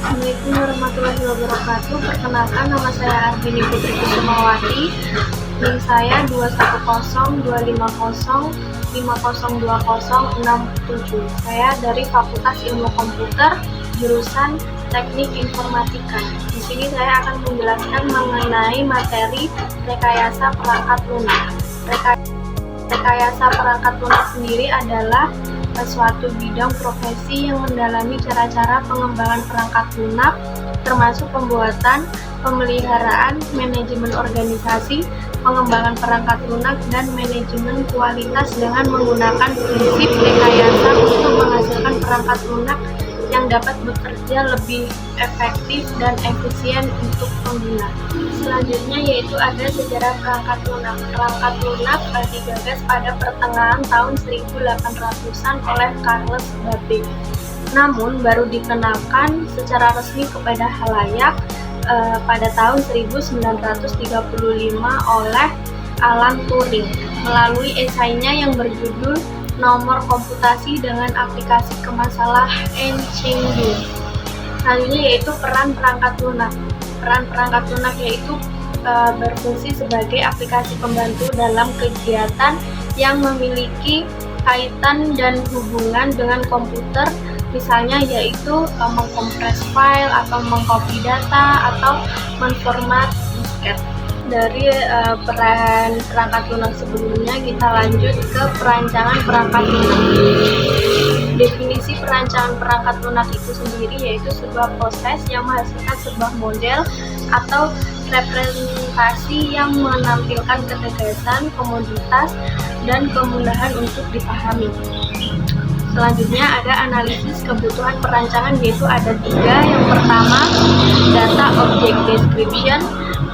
Assalamualaikum warahmatullahi wabarakatuh. Perkenalkan, nama saya Arvini Putri Kusumawati. NIM saya 2102505020067. Saya dari Fakultas Ilmu Komputer, jurusan Teknik Informatika. Di sini saya akan menjelaskan mengenai materi rekayasa perangkat lunak. Rekayasa perangkat lunak sendiri adalah suatu bidang profesi yang mendalami cara-cara pengembangan perangkat lunak, termasuk pembuatan, pemeliharaan, manajemen organisasi, pengembangan perangkat lunak, dan manajemen kualitas dengan menggunakan prinsip rekayasa untuk menghasilkan perangkat lunak yang dapat bekerja lebih efektif dan efisien untuk pengguna. Selanjutnya yaitu ada sejarah perangkat lunak. Perangkat lunak digagas pada pertengahan tahun 1800-an oleh Charles Babbage. Namun baru dikenalkan secara resmi kepada khalayak pada tahun 1935 oleh Alan Turing melalui esainya yang berjudul Nomor Komputasi dengan Aplikasi ke Masalah Einstein. Selanjutnya yaitu peran perangkat lunak. Peran perangkat lunak yaitu berfungsi sebagai aplikasi pembantu dalam kegiatan yang memiliki kaitan dan hubungan dengan komputer, misalnya yaitu mengkompres file atau mengcopy data atau menformat disket. Dari peran perangkat lunak sebelumnya, kita lanjut ke perancangan perangkat lunak. Definisi perancangan perangkat lunak itu sendiri yaitu sebuah proses yang menghasilkan sebuah model atau representasi yang menampilkan ketegasan, komoditas, dan kemudahan untuk dipahami. Selanjutnya ada analisis kebutuhan perancangan, yaitu ada 3. Yang pertama, data object description,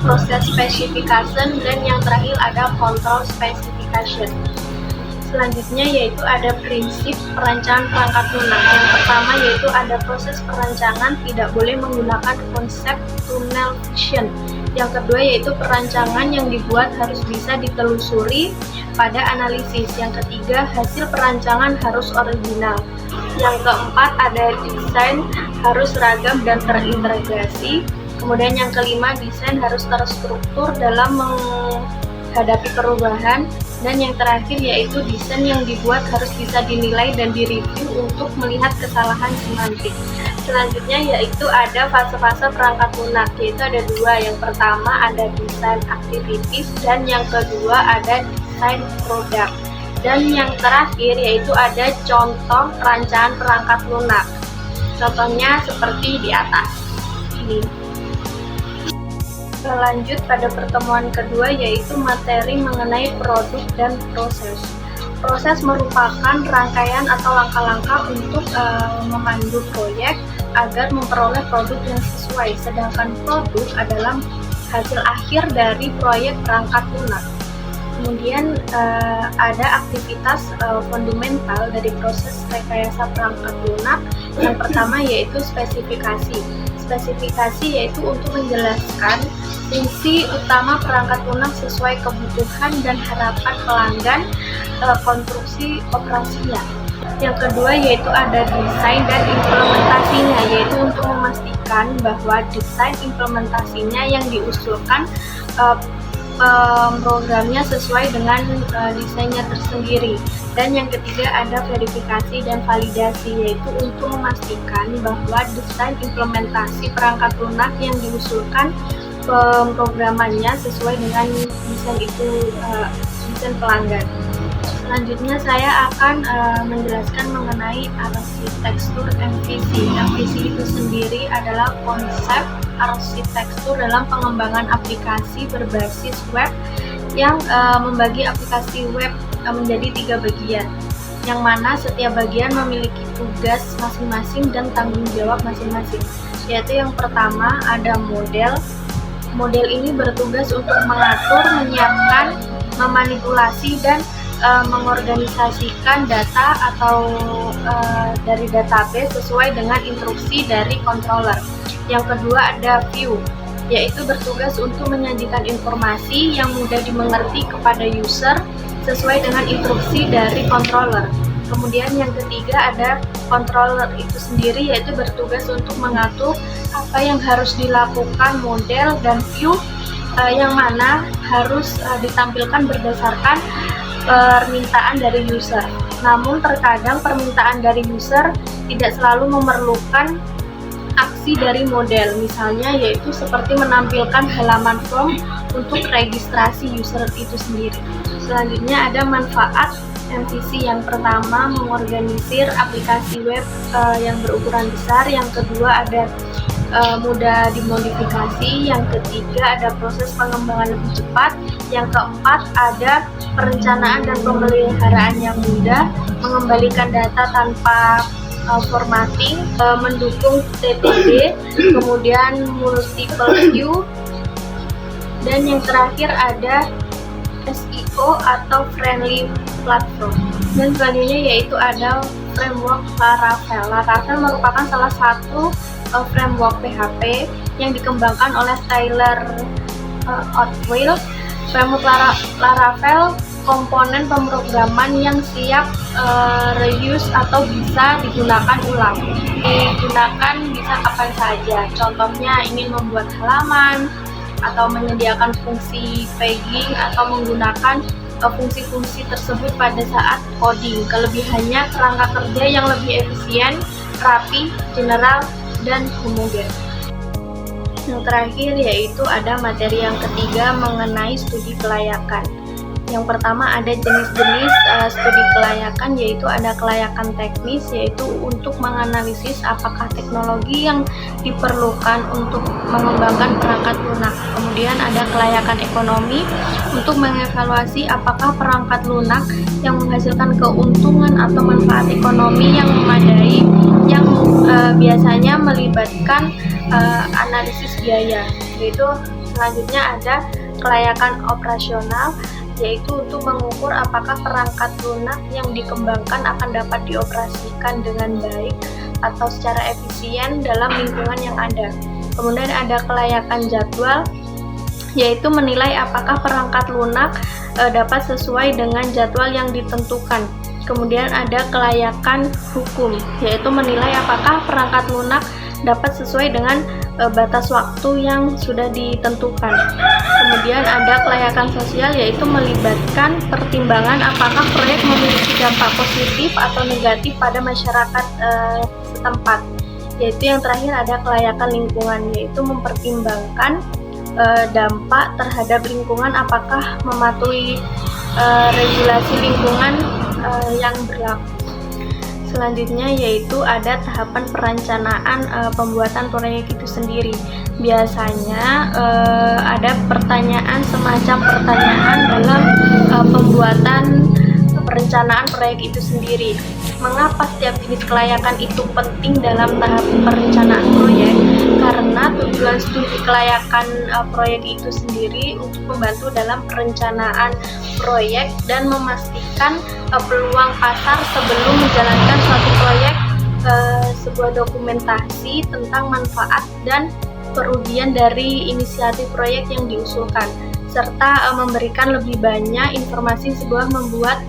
proses specification, dan yang terakhir ada control specification. Selanjutnya yaitu ada prinsip perancangan perangkat lunak. Yang pertama yaitu ada proses perancangan tidak boleh menggunakan konsep tunnel vision. Yang kedua yaitu perancangan yang dibuat harus bisa ditelusuri pada analisis. Yang ketiga, hasil perancangan harus original. Yang keempat, ada desain harus ragam dan terintegrasi. Kemudian yang kelima, desain harus terstruktur dalam menghadapi perubahan. Dan yang terakhir yaitu desain yang dibuat harus bisa dinilai dan direview untuk melihat kesalahan semantik. Selanjutnya yaitu ada fase-fase perangkat lunak, yaitu ada 2. Yang pertama ada desain activities dan yang kedua ada desain produk. Dan yang terakhir yaitu ada contoh rancangan perangkat lunak. Contohnya seperti di atas ini. Lanjut pada pertemuan kedua yaitu materi mengenai produk dan proses. Proses merupakan rangkaian atau langkah-langkah untuk memandu proyek agar memperoleh produk yang sesuai, sedangkan produk adalah hasil akhir dari proyek perangkat lunak. Kemudian ada aktivitas fundamental dari proses rekayasa perangkat lunak. Yang pertama yaitu spesifikasi. Spesifikasi yaitu untuk menjelaskan fungsi utama perangkat lunak sesuai kebutuhan dan harapan pelanggan, konstruksi operasinya. Yang kedua yaitu ada desain dan implementasinya, yaitu untuk memastikan bahwa desain implementasinya yang diusulkan programnya sesuai dengan desainnya tersendiri. Dan yang ketiga ada verifikasi dan validasi, yaitu untuk memastikan bahwa desain implementasi perangkat lunak yang diusulkan pemrogramannya sesuai dengan desain itu, desain pelanggan. Selanjutnya saya akan menjelaskan mengenai arsitektur MVC. MVC itu sendiri adalah konsep arsitektur dalam pengembangan aplikasi berbasis web yang membagi aplikasi web menjadi 3 bagian, yang mana setiap bagian memiliki tugas masing-masing dan tanggung jawab masing-masing. Yaitu yang pertama ada model. Model ini bertugas untuk mengatur, menyiapkan, memanipulasi, dan mengorganisasikan data atau dari database sesuai dengan instruksi dari controller. Yang kedua ada view, yaitu bertugas untuk menyajikan informasi yang mudah dimengerti kepada user sesuai dengan instruksi dari controller. Kemudian yang ketiga ada controller itu sendiri, yaitu bertugas untuk mengatur apa yang harus dilakukan model dan view yang mana harus ditampilkan berdasarkan permintaan dari user. Namun terkadang permintaan dari user tidak selalu memerlukan aksi dari model, misalnya yaitu seperti menampilkan halaman form untuk registrasi user itu sendiri. Selanjutnya ada manfaat MVC. Yang pertama, mengorganisir aplikasi web yang berukuran besar. Yang kedua, ada mudah dimodifikasi. Yang ketiga, ada proses pengembangan lebih cepat. Yang keempat, ada perencanaan dan pemeliharaan yang mudah, mengembalikan data tanpa formatting, mendukung TTD, kemudian multiple view, dan yang terakhir ada SEO atau friendly platform. Dan selanjutnya yaitu ada framework Laravel. Laravel merupakan salah satu framework PHP yang dikembangkan oleh Tyler Otwell. Framework Laravel komponen pemrograman yang siap reuse atau bisa digunakan ulang. Digunakan bisa kapan saja. Contohnya ingin membuat halaman atau menyediakan fungsi pegging atau menggunakan fungsi-fungsi tersebut pada saat coding. Kelebihannya kerangka kerja yang lebih efisien, rapi, general, dan homogen. Yang terakhir yaitu ada materi yang ketiga mengenai studi kelayakan. Yang pertama ada jenis-jenis studi kelayakan, yaitu ada kelayakan teknis, yaitu untuk menganalisis apakah teknologi yang diperlukan untuk mengembangkan perangkat lunak. Kemudian ada kelayakan ekonomi untuk mengevaluasi apakah perangkat lunak yang menghasilkan keuntungan atau manfaat ekonomi yang memadai, yang biasanya melibatkan analisis biaya. Yaitu selanjutnya ada kelayakan operasional, yaitu untuk mengukur apakah perangkat lunak yang dikembangkan akan dapat dioperasikan dengan baik atau secara efisien dalam lingkungan yang ada. Kemudian ada kelayakan jadwal, yaitu menilai apakah perangkat lunak dapat sesuai dengan jadwal yang ditentukan. Kemudian ada kelayakan hukum, yaitu menilai apakah perangkat lunak dapat sesuai dengan batas waktu yang sudah ditentukan. Kemudian ada kelayakan sosial, yaitu melibatkan pertimbangan apakah proyek memiliki dampak positif atau negatif pada masyarakat setempat. Yaitu yang terakhir ada kelayakan lingkungan, yaitu mempertimbangkan dampak terhadap lingkungan apakah mematuhi regulasi lingkungan yang berlaku. Selanjutnya yaitu ada tahapan perencanaan pembuatan proyek itu sendiri. Biasanya ada pertanyaan semacam pertanyaan dalam pembuatan perencanaan proyek itu sendiri. Mengapa setiap jenis kelayakan itu penting dalam tahap perencanaan proyek? Karena tujuan studi kelayakan proyek itu sendiri untuk membantu dalam perencanaan proyek dan memastikan peluang pasar sebelum menjalankan suatu proyek, sebuah dokumentasi tentang manfaat dan kerugian dari inisiatif proyek yang diusulkan, serta memberikan lebih banyak informasi sebuah membuat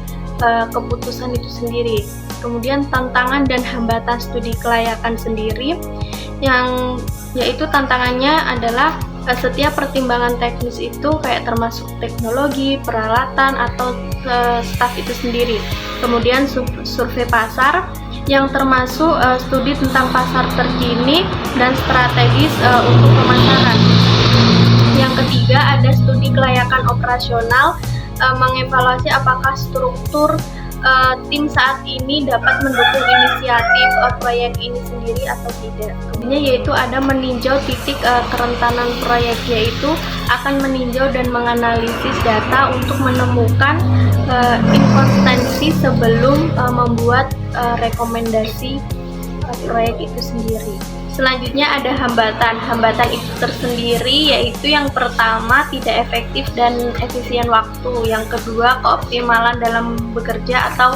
keputusan itu sendiri. Kemudian tantangan dan hambatan studi kelayakan sendiri, yang yaitu tantangannya adalah setiap pertimbangan teknis itu kayak termasuk teknologi, peralatan, atau staf itu sendiri. Kemudian survei pasar yang termasuk studi tentang pasar terkini dan strategis untuk pemasaran. Yang ketiga ada studi kelayakan operasional, mengevaluasi apakah struktur tim saat ini dapat mendukung inisiatif proyek ini sendiri atau tidak. Kemudian yaitu ada meninjau titik kerentanan proyek, yaitu akan meninjau dan menganalisis data untuk menemukan inkonsistensi sebelum membuat rekomendasi proyek itu sendiri. Selanjutnya ada hambatan. Hambatan itu tersendiri yaitu yang pertama tidak efektif dan efisien waktu. Yang kedua keoptimalan dalam bekerja atau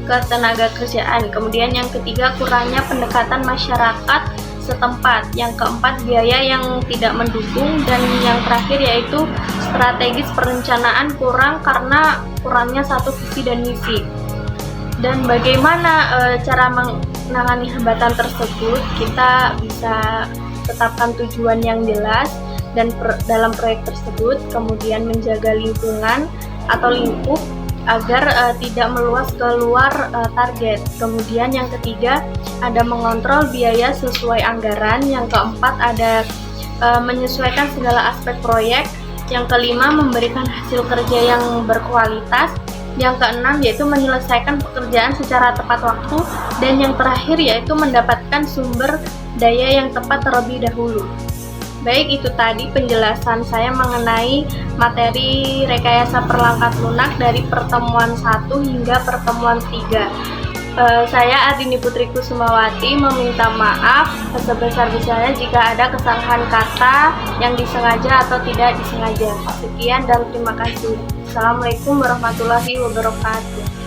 ketenaga kerjaan. Kemudian yang ketiga kurangnya pendekatan masyarakat setempat. Yang keempat biaya yang tidak mendukung. Dan yang terakhir yaitu strategis perencanaan kurang karena kurangnya satu visi dan misi. Dan bagaimana cara menangani hambatan tersebut? Kita bisa tetapkan tujuan yang jelas dan dalam proyek tersebut, kemudian menjaga lingkungan atau lingkup agar tidak meluas keluar target. Kemudian yang ketiga, ada mengontrol biaya sesuai anggaran. Yang keempat, ada menyesuaikan segala aspek proyek. Yang kelima, memberikan hasil kerja yang berkualitas. Yang keenam, yaitu menyelesaikan pekerjaan secara tepat waktu. Dan yang terakhir, yaitu mendapatkan sumber daya yang tepat terlebih dahulu. Baik, itu tadi penjelasan saya mengenai materi rekayasa perangkat lunak dari pertemuan 1 hingga pertemuan 3. Saya Ardini Putri Kusumawati meminta maaf sebesar-besarnya jika ada kesalahan kata yang disengaja atau tidak disengaja. Sekian dan terima kasih. Assalamualaikum warahmatullahi wabarakatuh.